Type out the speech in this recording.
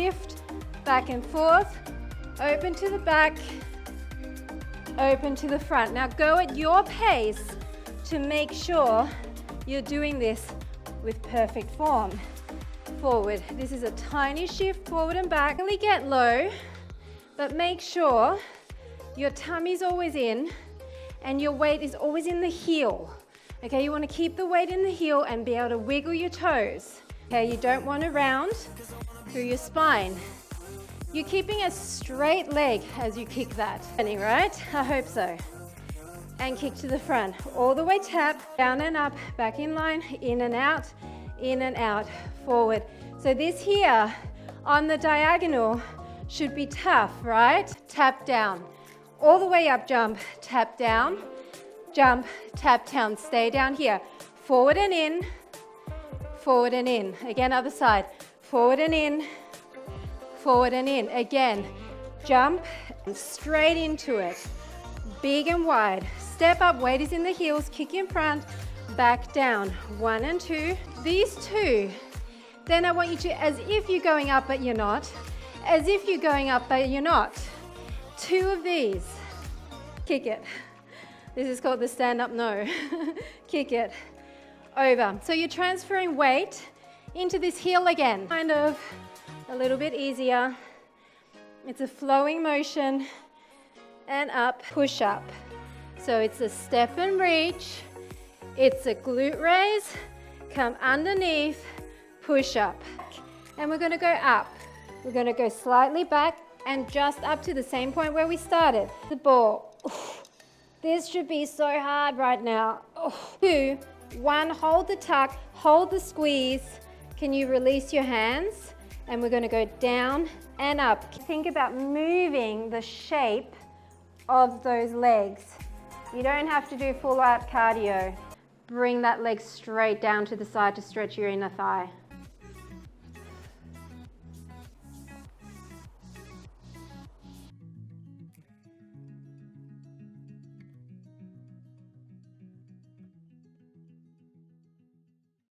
Shift back and forth, open to the back, open to the front. Now go at your pace to make sure you're doing this with perfect form. Forward. This is a tiny shift forward and back. Really get low, but make sure your tummy's always in and your weight is always in the heel. Okay, you want to keep the weight in the heel and be able to wiggle your toes. Okay, you don't want to round through your spine. You're keeping a straight leg as you kick that. Right? I hope so. And kick to the front. All the way tap, down and up, back in line, in and out, forward. So this here on the diagonal should be tough, right? Tap down. All the way up, jump, tap down, jump, tap down. Stay down here. Forward and in, forward and in. Again, other side. Forward and in, forward and in. Again, jump straight into it. Big and wide. Step up, weight is in the heels, kick in front, back down. 1 and 2. These two. Then I want you to, as if you're going up but you're not, as if you're going up but you're not. 2 of these. Kick it. This is called the stand-up no. Kick it. Over. So you're transferring weight into this heel again. Kind of a little bit easier. It's a flowing motion. And up, push up. So it's a step and reach. It's a glute raise. Come underneath, push up. And we're going to go up. We're going to go slightly back and just up to the same point where we started. The ball. Oof. This should be so hard right now. Oof. 2, 1, hold the tuck, hold the squeeze. Can you release your hands? And we're going to go down and up. Think about moving the shape of those legs. You don't have to do full out cardio. Bring that leg straight down to the side to stretch your inner thigh.